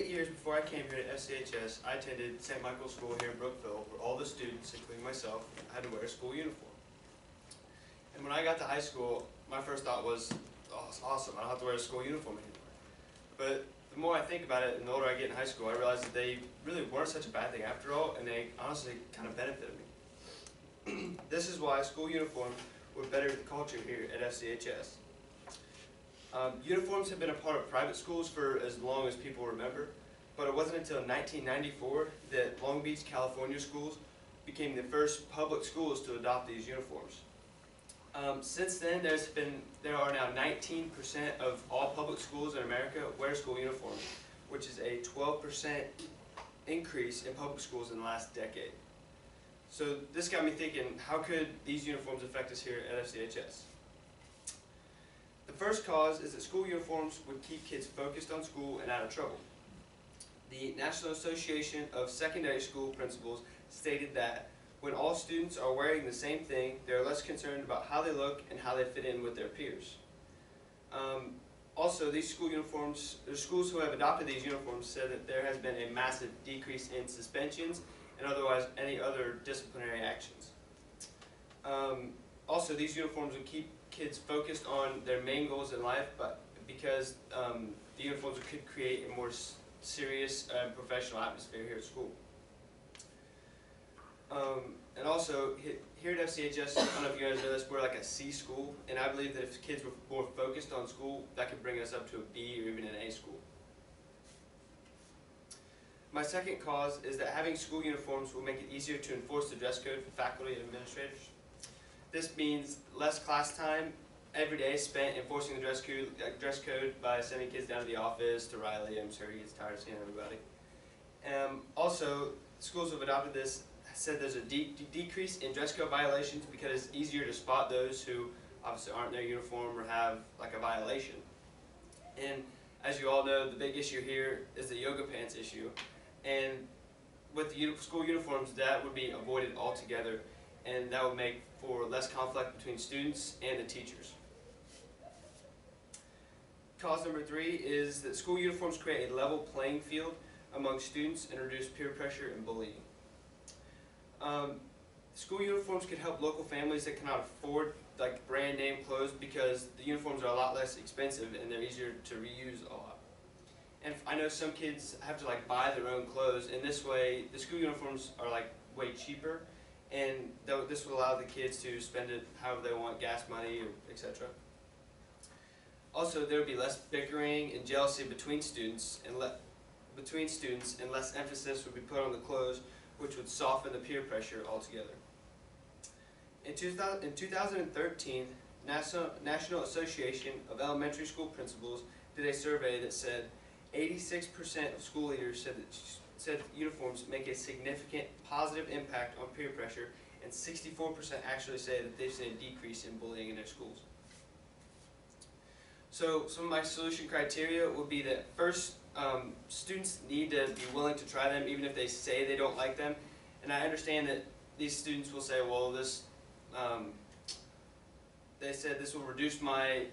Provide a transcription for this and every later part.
8 years before I came here to FCHS, I attended St. Michael's School here in Brookville, where all the students, including myself, had to wear a school uniform. And when I got to high school, my first thought was, oh, it's awesome, I don't have to wear a school uniform anymore. But the more I think about it, and the older I get in high school, I realize that they really weren't such a bad thing after all, and they honestly kind of benefited me. This is why school uniforms were better the culture here at FCHS. Uniforms have been a part of private schools for as long as people remember, but it wasn't until 1994 that Long Beach, California schools became the first public schools to adopt these uniforms. Since then, there are now 19% of all public schools in America wear school uniforms, which is a 12% increase in public schools in the last decade. So this got me thinking, how could these uniforms affect us here at FCHS? The first cause is that school uniforms would keep kids focused on school and out of trouble. The National Association of Secondary School Principals stated that when all students are wearing the same thing, they are less concerned about how they look and how they fit in with their peers. Also, these school uniforms, the schools who have adopted these uniforms said that there has been a massive decrease in suspensions and otherwise any other disciplinary actions. Also, these uniforms would keep kids focused on their main goals in life, but because the uniforms could create a more serious professional atmosphere here at school. And also, here at FCHS, I don't know if you guys know this, we're like a C school, and I believe that if kids were more focused on school, that could bring us up to a B or even an A school. My second cause is that having school uniforms will make it easier to enforce the dress code for faculty and administrators. This means less class time every day spent enforcing the dress code by sending kids down to the office, to Riley. I'm sure he gets tired of seeing everybody. Also, schools who have adopted this said there's a decrease in dress code violations because it's easier to spot those who obviously aren't in their uniform or have like a violation. And as you all know, the big issue here is the yoga pants issue. And with the school uniforms, that would be avoided altogether, and that would make for less conflict between students and the teachers. Cause number 3 is that school uniforms create a level playing field among students and reduce peer pressure and bullying. School uniforms could help local families that cannot afford like brand name clothes because the uniforms are a lot less expensive and they're easier to reuse a lot. And I know some kids have to like buy their own clothes, and this way the school uniforms are like way cheaper, and this would allow the kids to spend it however they want, gas money, etc. Also, there would be less bickering and jealousy between students, and less emphasis would be put on the clothes, which would soften the peer pressure altogether. In 2013, National Association of Elementary School Principals did a survey that said 86% of school leaders said uniforms make a significant positive impact on peer pressure, and 64% actually say that they've seen a decrease in bullying in their schools. So some of my solution criteria would be that first, students need to be willing to try them even if they say they don't like them. And I understand that these students will say, well, they said this will reduce my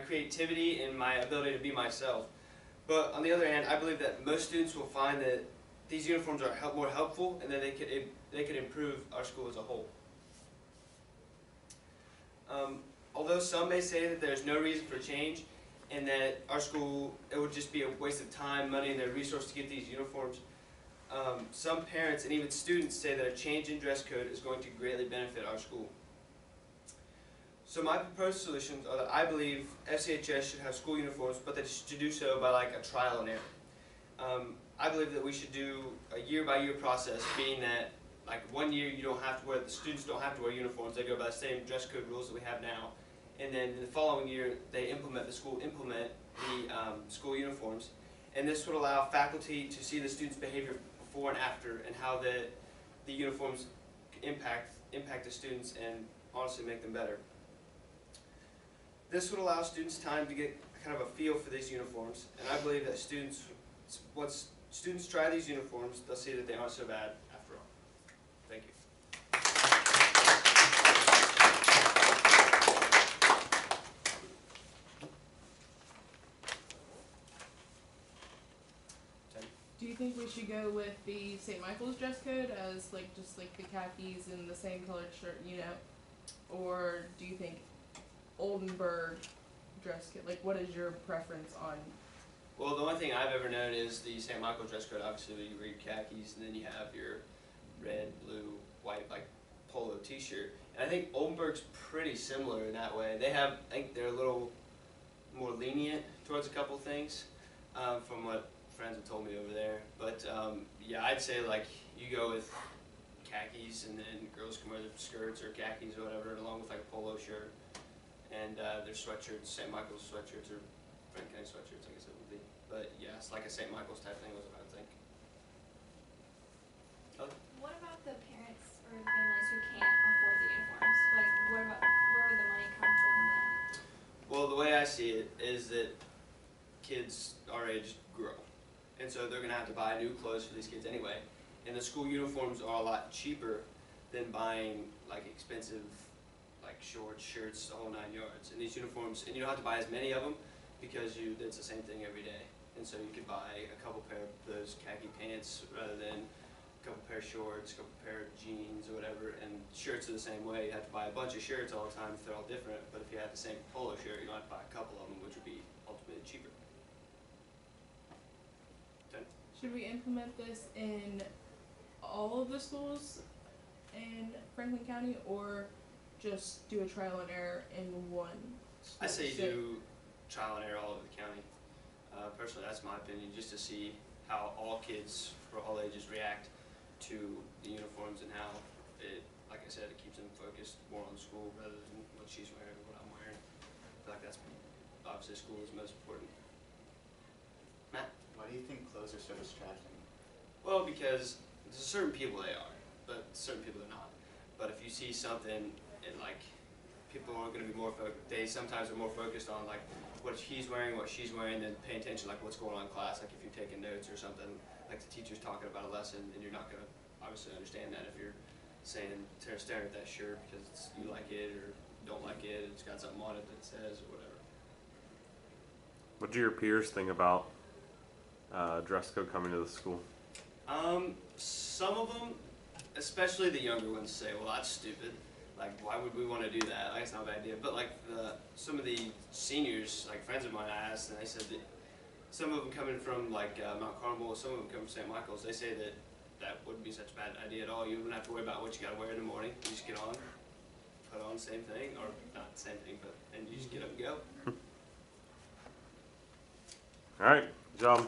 creativity and my ability to be myself. But on the other hand, I believe that most students will find that these uniforms are more helpful, and that they could improve our school as a whole. Although some may say that there's no reason for change, and that our school, it would just be a waste of time, money, and their resources to get these uniforms, some parents and even students say that a change in dress code is going to greatly benefit our school. So my proposed solutions are that I believe FCHS should have school uniforms, but they should do so by like a trial and error. I believe that we should do a year-by-year process, meaning that like 1 year the students don't have to wear uniforms, they go by the same dress code rules that we have now. And then in the following year, the school implement the school uniforms. And this would allow faculty to see the students' behavior before and after, and how the uniforms impact the students and honestly make them better. This would allow students time to get kind of a feel for these uniforms, and I believe that once students try these uniforms, they'll see that they aren't so bad after all. Thank you. Do you think we should go with the St. Michael's dress code as like just like the khakis and the same colored shirt, you know? Or do you think Oldenburg dress code? Like, what is your preference on? Well, the only thing I've ever known is the St. Michael dress code. Obviously, you wear your khakis, and then you have your red, blue, white, like polo T-shirt. And I think Oldenburg's pretty similar in that way. They have, I think they're a little more lenient towards a couple things, from what friends have told me over there. But yeah, I'd say like you go with khakis, and then girls can wear their skirts or khakis or whatever, along with like a polo shirt and their sweatshirts, St. Michael's sweatshirts or Frank County sweatshirts, I guess it would be. But yeah, it's like a St. Michael's type thing was what I would think. What about the parents or families who can't afford the uniforms? Like, what about where would the money come from then? Well, the way I see it is that kids our age grow. And so they're going to have to buy new clothes for these kids anyway. And the school uniforms are a lot cheaper than buying like expensive like shorts, shirts, the whole 9 yards. And these uniforms, and you don't have to buy as many of them because it's the same thing every day. And so you could buy a couple pair of those khaki pants rather than a couple pair of shorts, a couple pair of jeans or whatever. And shirts are the same way. You have to buy a bunch of shirts all the time if they're all different. But if you have the same polo shirt, you don't have to buy a couple of them, which would be ultimately cheaper. Should we implement this in all of the schools in Franklin County, or just do a trial and error in one school? I say you do trial and error all over the county. Personally, that's my opinion, just to see how all kids for all ages react to the uniforms and how it, like I said, it keeps them focused more on school rather than what she's wearing or what I'm wearing. I feel like that's obviously school is most important. Matt? Why do you think clothes are so distracting? Well, because there's certain people they are, but certain people they're not. But if you see something and like people are going to be more they sometimes are more focused on like what he's wearing, what she's wearing, than paying attention like what's going on in class. Like if you're taking notes or something, like the teacher's talking about a lesson, and you're not going to obviously understand that if you're staring at that shirt because you like it or don't like it. It's got something on it that says or whatever. What do your peers think about dress code coming to the school? Some of them, especially the younger ones, say, "Well, that's stupid. Like, why would we want to do that? Like, it's not a bad idea." But like some of the seniors, like friends of mine, I asked, and they said that some of them coming from like Mount Carmel, some of them coming from St. Michael's, they say that that wouldn't be such a bad idea at all. You wouldn't have to worry about what you got to wear in the morning. You just get on, put on, same thing, or not the same thing, but and you just get up and go. All right, good job.